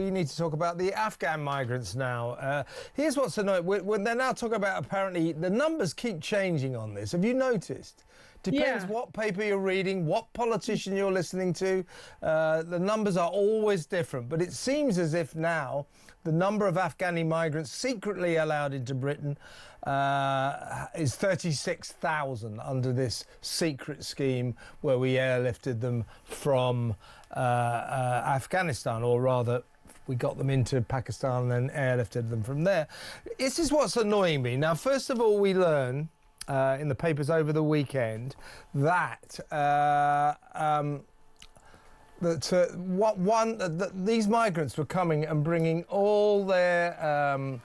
we need to talk about the Afghan migrants now. Here's what's annoying. When they're now talking about, apparently, the numbers keep changing on this. Have you noticed? Depends what paper you're reading, what politician you're listening to. The numbers are always different. But it seems as if now the number of Afghani migrants secretly allowed into Britain is 36,000 under this secret scheme where we airlifted them from Afghanistan, or rather we got them into Pakistan and then airlifted them from there. This is what's annoying me. Now, first of all, we learn in the papers over the weekend that these migrants were coming and bringing all their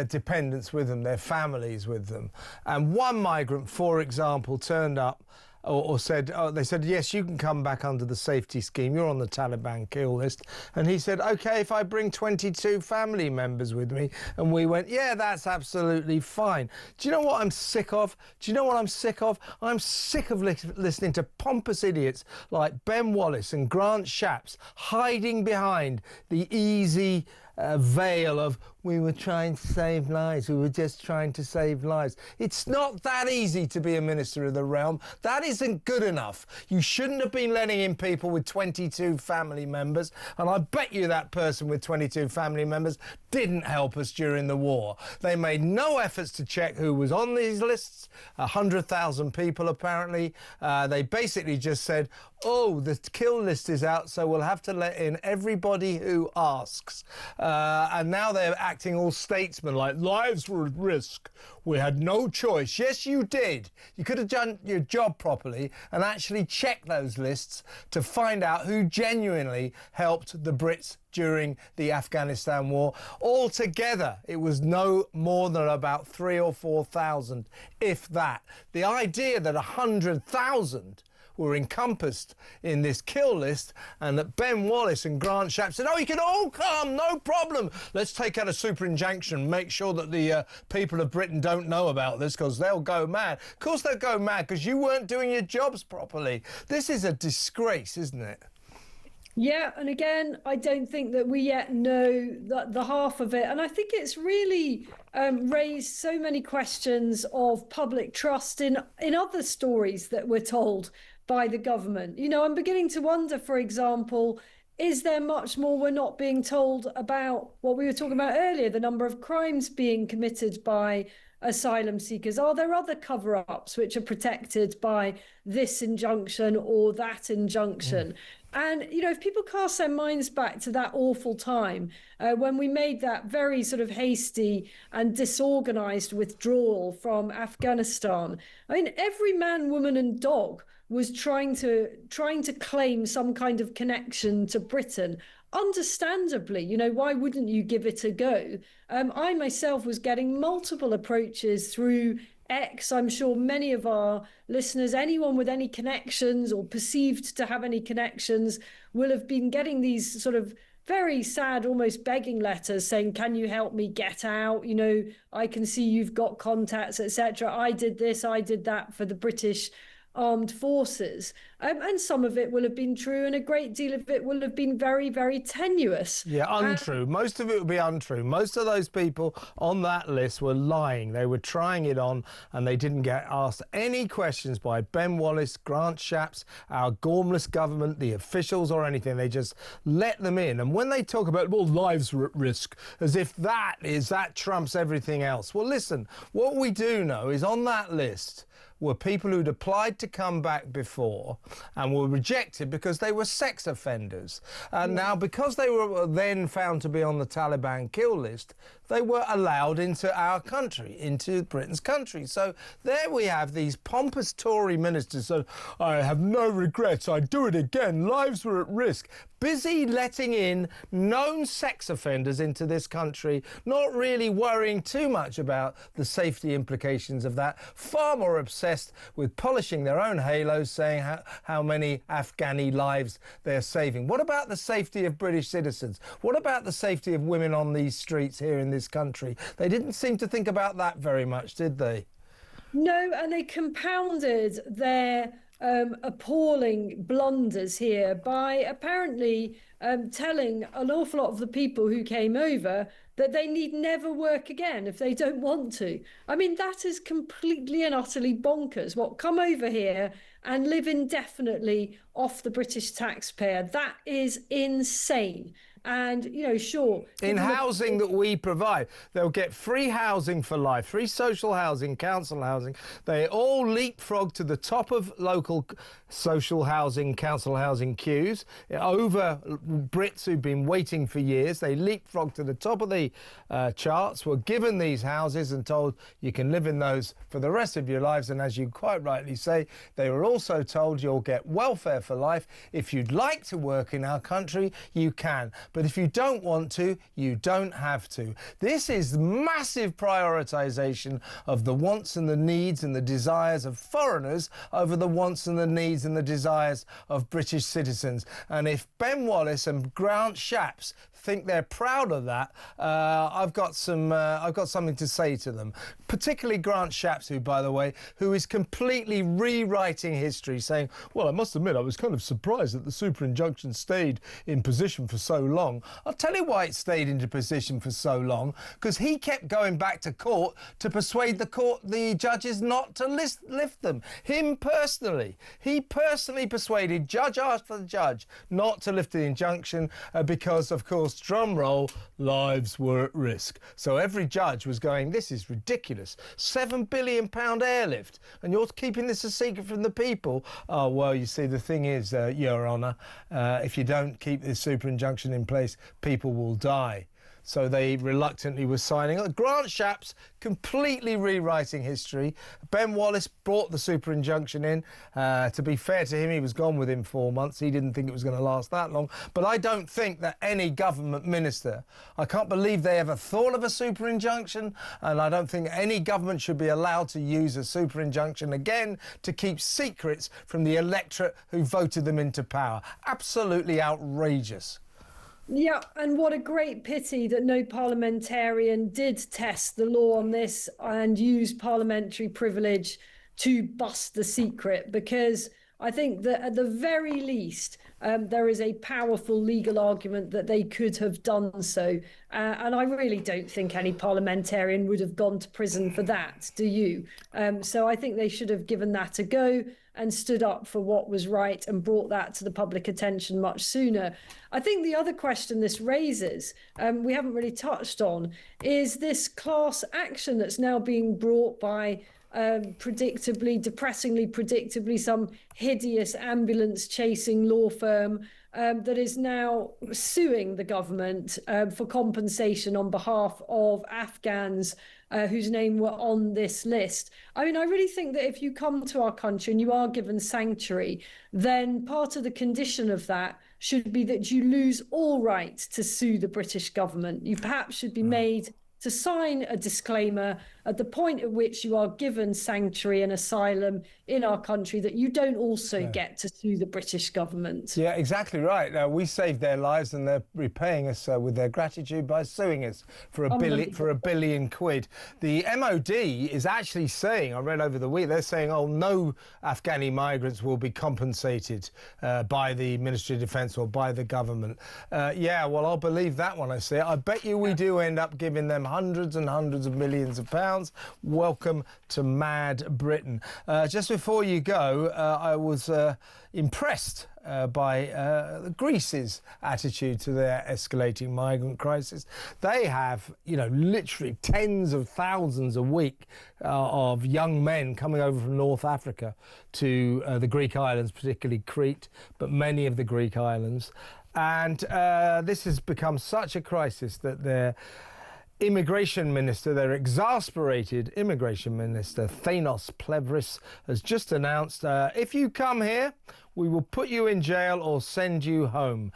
dependents with them, their families with them. And one migrant, for example, turned up or said, they said, yes, you can come back under the safety scheme. You're on the Taliban kill list. And he said, OK, if I bring 22 family members with me. And we went, yeah, that's absolutely fine. Do you know what I'm sick of? Do you know what I'm sick of? I'm sick of listening to pompous idiots like Ben Wallace and Grant Shapps hiding behind the easy veil of we were trying to save lives, we were just trying to save lives. It's not that easy to be a minister of the realm. That isn't good enough. You shouldn't have been letting in people with 22 family members, and I bet you that person with 22 family members didn't help us during the war. They made no efforts to check who was on these lists, 100,000 people apparently. They basically just said, oh, the kill list is out, so we'll have to let in everybody who asks. And now they're acting all statesmen, like lives were at risk. We had no choice. Yes, you did. You could have done your job properly and actually checked those lists to find out who genuinely helped the Brits during the Afghanistan war. Altogether, it was no more than about 3,000 or 4,000, if that. The idea that 100,000 were encompassed in this kill list, and that Ben Wallace and Grant Shapps said, oh, you can all come, no problem. Let's take out a super injunction, make sure that the people of Britain don't know about this because they'll go mad. Of course they'll go mad because you weren't doing your jobs properly. This is a disgrace, isn't it? Yeah, and again, I don't think that we yet know the half of it. And I think it's really raised so many questions of public trust in other stories that we're told by the government. You know, I'm beginning to wonder, for example, is there much more we're not being told about what we were talking about earlier, the number of crimes being committed by asylum seekers? Are there other cover-ups which are protected by this injunction or that injunction? And, you know, if people cast their minds back to that awful time when we made that very sort of hasty and disorganized withdrawal from Afghanistan, I mean, every man, woman and dog was trying to claim some kind of connection to Britain. Understandably, you know, why wouldn't you give it a go? I myself was getting multiple approaches through X. I'm sure many of our listeners, anyone with any connections or perceived to have any connections, will have been getting these sort of very sad, almost begging letters saying, can you help me get out? You know, I can see you've got contacts, etc. I did this, I did that for the British Armed Forces. And some of it will have been true, and a great deal of it will have been very, very tenuous. Yeah, untrue. Most of it would be untrue. Most of those people on that list were lying. They were trying it on, and they didn't get asked any questions by Ben Wallace, Grant Shapps, our gormless government, the officials or anything. They just let them in. And when they talk about, well, lives were at risk, as if that trumps everything else. Well, listen, what we do know is on that list were people who'd applied to come back before and were rejected because they were sex offenders. And now, because they were then found to be on the Taliban kill list, they were allowed into our country, into Britain's country. So there we have these pompous Tory ministers saying, I have no regrets, I'd do it again, lives were at risk. Busy letting in known sex offenders into this country, not really worrying too much about the safety implications of that, far more obsessed with polishing their own halos, saying how many Afghani lives they're saving. What about the safety of British citizens? What about the safety of women on these streets here in this country? They didn't seem to think about that very much, did they? No, and they compounded their appalling blunders here by apparently telling an awful lot of the people who came over that they need never work again if they don't want to. I mean, that is completely and utterly bonkers. What, come over here and live indefinitely off the British taxpayer? That is insane. And, you know, sure. In housing that we provide, they'll get free housing for life, free social housing, council housing. They all leapfrog to the top of local social housing, council housing queues over Brits who've been waiting for years. They leapfrog to the top of the charts, were given these houses and told you can live in those for the rest of your lives. And as you quite rightly say, they were also told you'll get welfare for life. If you'd like to work in our country, you can. But if you don't want to, you don't have to. This is massive prioritisation of the wants and the needs and the desires of foreigners over the wants and the needs and the desires of British citizens. And if Ben Wallace and Grant Shapps think they're proud of that, I've got something to say to them. Particularly Grant Shapps, who, by the way, who is completely rewriting history, saying, well, I must admit, I was kind of surprised that the super injunction stayed in position for so long. I'll tell you why it stayed into position for so long, because he kept going back to court to persuade the judges not to lift them. Him personally. He personally persuaded judge after judge not to lift the injunction because, of course, drum roll, lives were at risk. So every judge was going, this is ridiculous. £7 billion airlift, and you're keeping this a secret from the people. Oh, well, you see, the thing is, Your Honour, if you don't keep this super injunction in place, people will die. So they reluctantly were signing. Grant Shapps completely rewriting history. Ben Wallace brought the super injunction in. To be fair to him, he was gone within 4 months. He didn't think it was going to last that long. But I don't think that any government minister, I can't believe they ever thought of a super injunction, and I don't think any government should be allowed to use a super injunction again to keep secrets from the electorate who voted them into power. Absolutely outrageous. Yeah, and what a great pity that no parliamentarian did test the law on this and use parliamentary privilege to bust the secret, because I think that at the very least, there is a powerful legal argument that they could have done so. And I really don't think any parliamentarian would have gone to prison for that, do you? So I think they should have given that a go and stood up for what was right and brought that to the public attention much sooner. I think the other question this raises, we haven't really touched on, is this class action that's now being brought by depressingly predictably, some hideous ambulance chasing law firm that is now suing the government for compensation on behalf of Afghans whose name were on this list. I mean, I really think that if you come to our country and you are given sanctuary, then part of the condition of that should be that you lose all right to sue the British government. You perhaps should be made to sign a disclaimer at the point at which you are given sanctuary and asylum in our country that you don't also get to sue the British government. Yeah, exactly right. We saved their lives and they're repaying us with their gratitude by suing us for £1 billion. The MOD is actually saying, I read over the week, they're saying, oh, no Afghani migrants will be compensated by the Ministry of Defence or by the government. Yeah, well, I'll believe that when I see it. I bet you we do end up giving them hundreds and hundreds of millions of pounds. Welcome to Mad Britain. Just before you go, I was impressed by Greece's attitude to their escalating migrant crisis. They have, literally tens of thousands a week of young men coming over from North Africa to the Greek islands, particularly Crete, but many of the Greek islands. And this has become such a crisis that their immigration minister, their exasperated immigration minister, Thanos Plevris, has just announced, if you come here, we will put you in jail or send you home.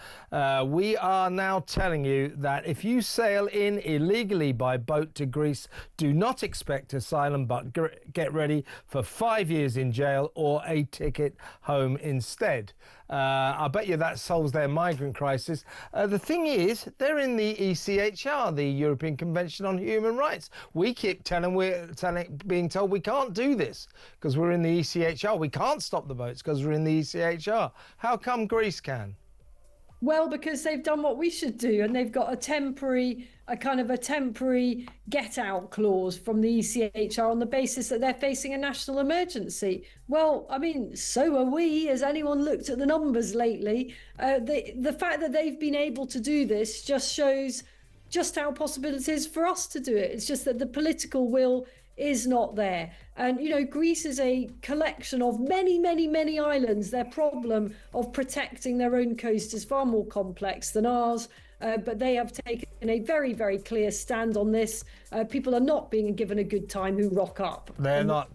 We are now telling you that if you sail in illegally by boat to Greece, do not expect asylum, but get ready for 5 years in jail or a ticket home instead. I bet you that solves their migrant crisis. The thing is, they're in the ECHR, the European Convention on Human Rights. We keep being told we can't do this because we're in the ECHR. We can't stop the boats because we're in the ECHR. How come Greece can? Well, because they've done what we should do, and they've got a kind of a temporary get out clause from the ECHR on the basis that they're facing a national emergency. Well, I mean, so are we. Has anyone looked at the numbers lately? The fact that they've been able to do this just shows just how possible it is for us to do it. It's just that the political will is not there. And, you know, Greece is a collection of many, many, many islands. Their problem of protecting their own coast is far more complex than ours. But they have taken a very, very clear stand on this. People are not being given a good time who rock up. They're not.